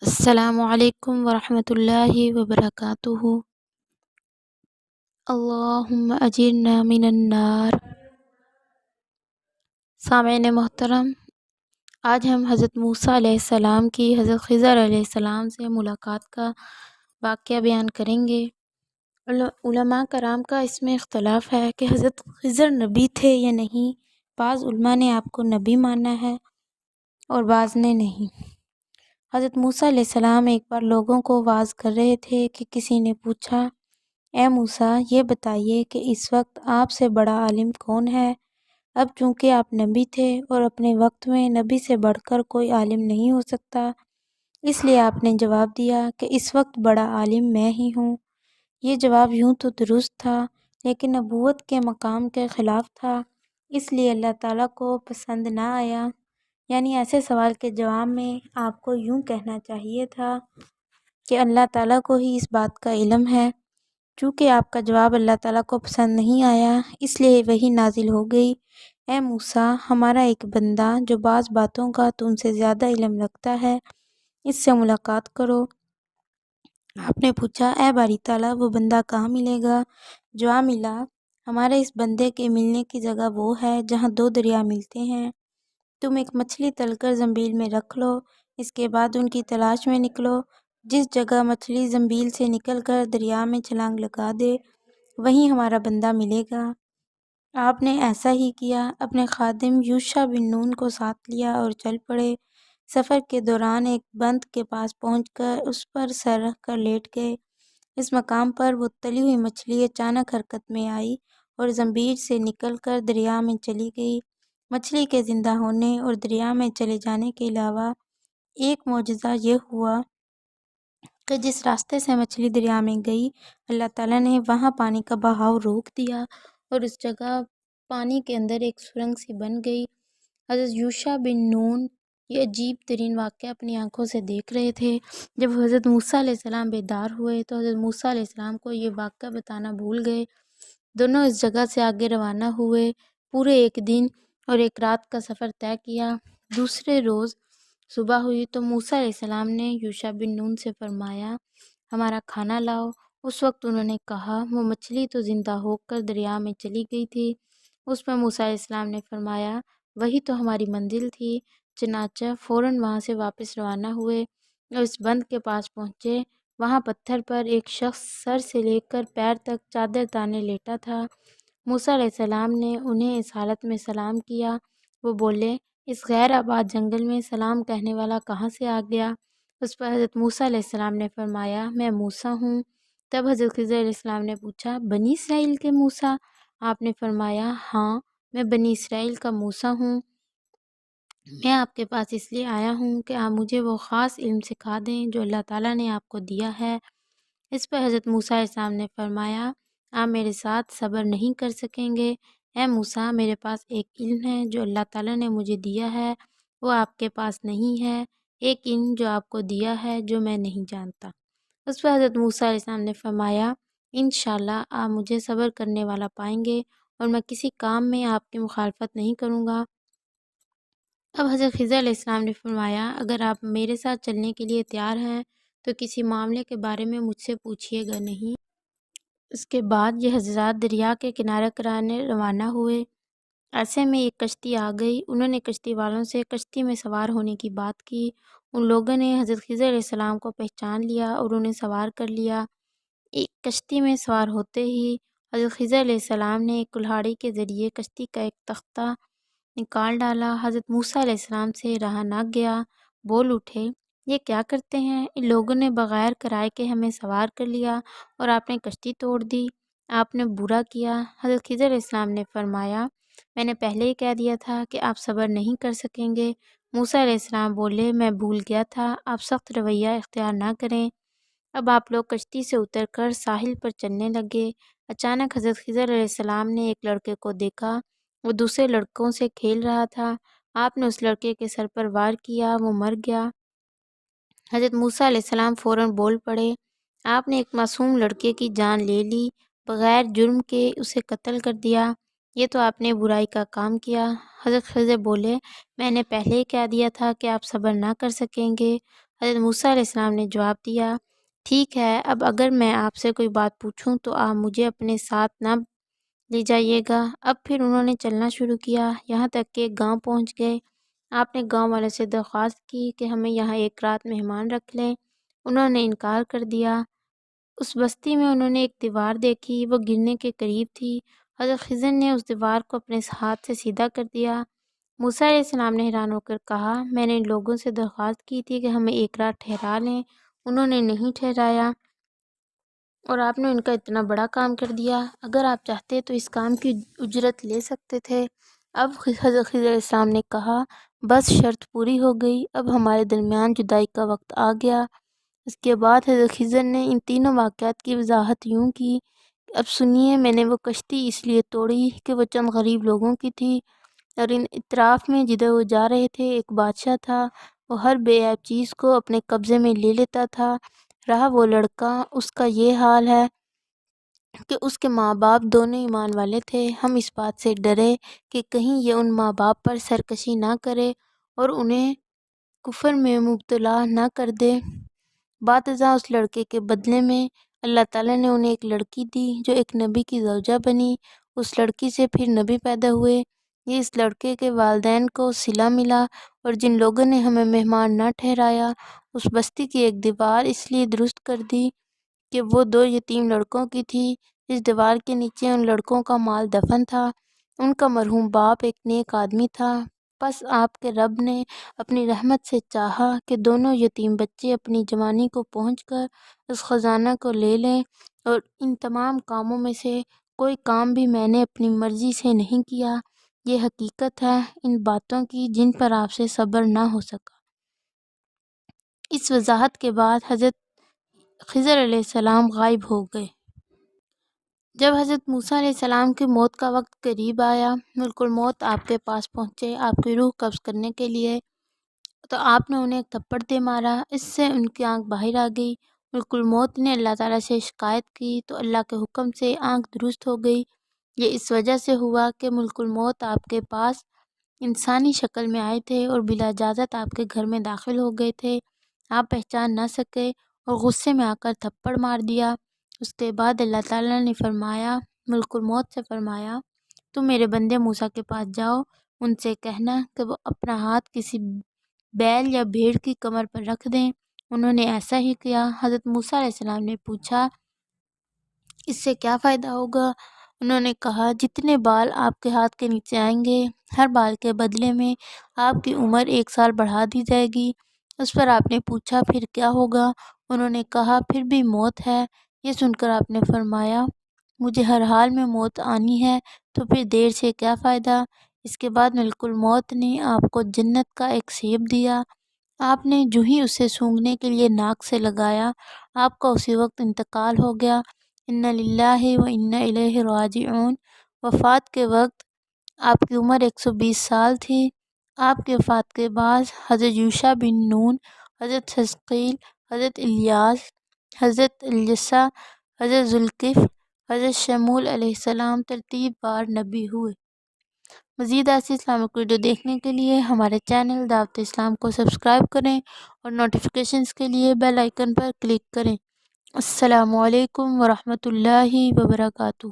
السلام علیکم ورحمۃ اللہ وبرکاتہ۔ اللہم اجرنا من النار۔ سامعین محترم، آج ہم حضرت موسیٰ علیہ السلام کی حضرت خضر علیہ السلام سے ملاقات کا واقعہ بیان کریں گے۔ علماء کرام کا اس میں اختلاف ہے کہ حضرت خضر نبی تھے یا نہیں۔ بعض علماء نے آپ کو نبی مانا ہے اور بعض نے نہیں۔ حضرت موسیٰ علیہ السلام ایک بار لوگوں کو وعظ کر رہے تھے کہ کسی نے پوچھا، اے موسیٰ، یہ بتائیے کہ اس وقت آپ سے بڑا عالم کون ہے؟ اب چونکہ آپ نبی تھے اور اپنے وقت میں نبی سے بڑھ کر کوئی عالم نہیں ہو سکتا، اس لیے آپ نے جواب دیا کہ اس وقت بڑا عالم میں ہی ہوں۔ یہ جواب یوں تو درست تھا، لیکن نبوت کے مقام کے خلاف تھا، اس لیے اللہ تعالیٰ کو پسند نہ آیا۔ یعنی ایسے سوال کے جواب میں آپ کو یوں کہنا چاہیے تھا کہ اللہ تعالیٰ کو ہی اس بات کا علم ہے۔ چونکہ آپ کا جواب اللہ تعالیٰ کو پسند نہیں آیا، اس لیے وحی نازل ہو گئی، اے موسیٰ، ہمارا ایک بندہ جو بعض باتوں کا تم سے زیادہ علم رکھتا ہے، اس سے ملاقات کرو۔ آپ نے پوچھا، اے باری تعالیٰ، وہ بندہ کہاں ملے گا؟ جواب ملا، ہمارے اس بندے کے ملنے کی جگہ وہ ہے جہاں دو دریا ملتے ہیں۔ تم ایک مچھلی تل کر زنبیل میں رکھ لو، اس کے بعد ان کی تلاش میں نکلو۔ جس جگہ مچھلی زنبیل سے نکل کر دریا میں چھلانگ لگا دے، وہیں ہمارا بندہ ملے گا۔ آپ نے ایسا ہی کیا، اپنے خادم یوشع بن نون کو ساتھ لیا اور چل پڑے۔ سفر کے دوران ایک بند کے پاس پہنچ کر اس پر سر رکھ کر لیٹ گئے۔ اس مقام پر وہ تلی ہوئی مچھلی اچانک حرکت میں آئی اور زنبیل سے نکل کر دریا میں چلی گئی۔ مچھلی کے زندہ ہونے اور دریا میں چلے جانے کے علاوہ ایک معجزہ یہ ہوا کہ جس راستے سے مچھلی دریا میں گئی، اللہ تعالیٰ نے وہاں پانی کا بہاؤ روک دیا اور اس جگہ پانی کے اندر ایک سرنگ سی بن گئی۔ حضرت یوشع بن نون یہ عجیب ترین واقعہ اپنی آنکھوں سے دیکھ رہے تھے۔ جب حضرت موسیٰ علیہ السلام بیدار ہوئے تو حضرت موسیٰ علیہ السلام کو یہ واقعہ بتانا بھول گئے۔ دونوں اس جگہ سے آگے روانہ ہوئے، پورے ایک دن اور ایک رات کا سفر طے کیا۔ دوسرے روز صبح ہوئی تو موسیٰ علیہ السلام نے یوشع بن نون سے فرمایا، ہمارا کھانا لاؤ۔ اس وقت انہوں نے کہا، وہ مچھلی تو زندہ ہو کر دریا میں چلی گئی تھی۔ اس پر موسیٰ علیہ السلام نے فرمایا، وہی تو ہماری منزل تھی۔ چنانچہ فوراً وہاں سے واپس روانہ ہوئے اور اس بند کے پاس پہنچے۔ وہاں پتھر پر ایک شخص سر سے لے کر پیر تک چادر تانے لیٹا تھا۔ موسیٰ علیہ السلام نے انہیں اس حالت میں سلام کیا۔ وہ بولے، اس غیر آباد جنگل میں سلام کہنے والا کہاں سے آ گیا؟ اس پر حضرت موسیٰ علیہ السلام نے فرمایا، میں موسیٰ ہوں۔ تب حضرت خضر علیہ السلام نے پوچھا، بنی اسرائیل کے موسیٰ؟ آپ نے فرمایا، ہاں، میں بنی اسرائیل کا موسیٰ ہوں۔ میں آپ کے پاس اس لیے آیا ہوں کہ آپ مجھے وہ خاص علم سکھا دیں جو اللہ تعالیٰ نے آپ کو دیا ہے۔ اس پر حضرت موسیٰ علیہ السلام نے فرمایا، آپ میرے ساتھ صبر نہیں کر سکیں گے۔ اے موسیٰ، میرے پاس ایک علم ہے جو اللہ تعالیٰ نے مجھے دیا ہے، وہ آپ کے پاس نہیں ہے۔ ایک علم جو آپ کو دیا ہے جو میں نہیں جانتا۔ اس پر حضرت موسیٰ علیہ السلام نے فرمایا، انشاءاللہ آپ مجھے صبر کرنے والا پائیں گے اور میں کسی کام میں آپ کی مخالفت نہیں کروں گا۔ اب حضرت خضر علیہ السلام نے فرمایا، اگر آپ میرے ساتھ چلنے کے لیے تیار ہیں تو کسی معاملے کے بارے میں مجھ سے پوچھیے گا نہیں۔ اس کے بعد یہ حضرات دریا کے کنارے کرانے روانہ ہوئے۔ ایسے میں ایک کشتی آ گئی۔ انہوں نے کشتی والوں سے کشتی میں سوار ہونے کی بات کی۔ ان لوگوں نے حضرت خضر علیہ السلام کو پہچان لیا اور انہیں سوار کر لیا۔ ایک کشتی میں سوار ہوتے ہی حضرت خضر علیہ السلام نے ایک کلہاڑی کے ذریعے کشتی کا ایک تختہ نکال ڈالا۔ حضرت موسیٰ علیہ السلام سے رہا نہ گیا، بول اٹھے، یہ کیا کرتے ہیں؟ ان لوگوں نے بغیر کرائے کے ہمیں سوار کر لیا اور آپ نے کشتی توڑ دی، آپ نے برا کیا۔ حضرت خضر علیہ السلام نے فرمایا، میں نے پہلے ہی کہہ دیا تھا کہ آپ صبر نہیں کر سکیں گے۔ موسیٰ علیہ السلام بولے، میں بھول گیا تھا، آپ سخت رویہ اختیار نہ کریں۔ اب آپ لوگ کشتی سے اتر کر ساحل پر چلنے لگے۔ اچانک حضرت خضر علیہ السلام نے ایک لڑکے کو دیکھا، وہ دوسرے لڑکوں سے کھیل رہا تھا۔ آپ نے اس لڑکے کے سر پر وار کیا، وہ مر گیا۔ حضرت موسیٰ علیہ السلام فوراً بول پڑے، آپ نے ایک معصوم لڑکے کی جان لے لی، بغیر جرم کے اسے قتل کر دیا، یہ تو آپ نے برائی کا کام کیا۔ حضرت خضر بولے، میں نے پہلے ہی کہہ دیا تھا کہ آپ صبر نہ کر سکیں گے۔ حضرت موسیٰ علیہ السلام نے جواب دیا، ٹھیک ہے، اب اگر میں آپ سے کوئی بات پوچھوں تو آپ مجھے اپنے ساتھ نہ لے جائیے گا۔ اب پھر انہوں نے چلنا شروع کیا، یہاں تک کہ ایک گاؤں پہنچ گئے۔ آپ نے گاؤں والوں سے درخواست کی کہ ہمیں یہاں ایک رات مہمان رکھ لیں۔ انہوں نے انکار کر دیا۔ اس بستی میں انہوں نے ایک دیوار دیکھی، وہ گرنے کے قریب تھی۔ حضرت خضر نے اس دیوار کو اپنے ہاتھ سے سیدھا کر دیا۔ موسیٰ علیہ السلام نے حیران ہو کر کہا، میں نے ان لوگوں سے درخواست کی تھی کہ ہمیں ایک رات ٹھہرا لیں، انہوں نے نہیں ٹھہرایا اور آپ نے ان کا اتنا بڑا کام کر دیا۔ اگر آپ چاہتے تو اس کام کی اجرت لے سکتے تھے۔ اب حضرت خضر علیہ السلام نے کہا، بس شرط پوری ہو گئی، اب ہمارے درمیان جدائی کا وقت آ گیا۔ اس کے بعد حضرت خضر نے ان تینوں واقعات کی وضاحت یوں کی، اب سنیے، میں نے وہ کشتی اس لیے توڑی کہ وہ چند غریب لوگوں کی تھی، اور ان اطراف میں جدھر وہ جا رہے تھے ایک بادشاہ تھا، وہ ہر بے عیب چیز کو اپنے قبضے میں لے لیتا تھا۔ رہا وہ لڑکا، اس کا یہ حال ہے کہ اس کے ماں باپ دونوں ایمان والے تھے۔ ہم اس بات سے ڈرے کہ کہیں یہ ان ماں باپ پر سرکشی نہ کرے اور انہیں کفر میں مبتلا نہ کر دے۔ بعد ازاں اس لڑکے کے بدلے میں اللہ تعالیٰ نے انہیں ایک لڑکی دی جو ایک نبی کی زوجہ بنی۔ اس لڑکی سے پھر نبی پیدا ہوئے۔ یہ اس لڑکے کے والدین کو صلہ ملا، اور جن لوگوں نے ہمیں مہمان نہ ٹھہرایا، اس بستی کی ایک دیوار اس لیے درست کر دی کہ وہ دو یتیم لڑکوں کی تھی۔ اس دیوار کے نیچے ان لڑکوں کا مال دفن تھا۔ ان کا مرحوم باپ ایک نیک آدمی تھا۔ پس آپ کے رب نے اپنی رحمت سے چاہا کہ دونوں یتیم بچے اپنی جوانی کو پہنچ کر اس خزانہ کو لے لیں، اور ان تمام کاموں میں سے کوئی کام بھی میں نے اپنی مرضی سے نہیں کیا۔ یہ حقیقت ہے ان باتوں کی جن پر آپ سے صبر نہ ہو سکا۔ اس وضاحت کے بعد حضرت خضر علیہ السلام غائب ہو گئے۔ جب حضرت موسیٰ علیہ السلام کی موت کا وقت قریب آیا، ملک الموت آپ کے پاس پہنچے آپ کی روح قبض کرنے کے لیے، تو آپ نے انہیں ایک تھپڑ دے مارا، اس سے ان کی آنکھ باہر آ گئی۔ ملک الموت نے اللہ تعالیٰ سے شکایت کی تو اللہ کے حکم سے آنکھ درست ہو گئی۔ یہ اس وجہ سے ہوا کہ ملک الموت آپ کے پاس انسانی شکل میں آئے تھے اور بلا اجازت آپ کے گھر میں داخل ہو گئے تھے۔ آپ پہچان نہ سکے اور غصے میں آ کر تھپڑ مار دیا۔ اس کے بعد اللہ تعالیٰ نے فرمایا، ملک الموت سے فرمایا، تم میرے بندے موسیٰ کے پاس جاؤ، ان سے کہنا کہ وہ اپنا ہاتھ کسی بیل یا بھیڑ کی کمر پر رکھ دیں۔ انہوں نے ایسا ہی کیا۔ حضرت موسیٰ علیہ السلام نے پوچھا، اس سے کیا فائدہ ہوگا؟ انہوں نے کہا، جتنے بال آپ کے ہاتھ کے نیچے آئیں گے، ہر بال کے بدلے میں آپ کی عمر 1 سال بڑھا دی جائے گی۔ اس پر آپ نے پوچھا، پھر کیا ہوگا؟ انہوں نے کہا، پھر بھی موت ہے۔ یہ سن کر آپ نے فرمایا، مجھے ہر حال میں موت آنی ہے، تو پھر دیر سے کیا فائدہ؟ اس کے بعد ملک الموت نے آپ کو جنت کا ایک سیب دیا۔ آپ نے جو ہی اسے سونگھنے کے لیے ناک سے لگایا، آپ کا اسی وقت انتقال ہو گیا۔ انا للہ و انا الیہ راجعون۔ وفات کے وقت آپ کی عمر 120 سال تھی۔ آپ کی وفات کے بعد حضرت یوشع بن نون، حضرت حزقیل، حضرت الیاس، حضرت الیسع، حضرت ذوالکفل، حضرت شمول علیہ السلام ترتیب بار نبی ہوئے۔ مزید ایسی اسلامک ویڈیو دیکھنے کے لیے ہمارے چینل دعوت اسلام کو سبسکرائب کریں اور نوٹیفیکیشنز کے لیے بیل آئیکن پر کلک کریں۔ السلام علیکم ورحمۃ اللہ وبرکاتہ۔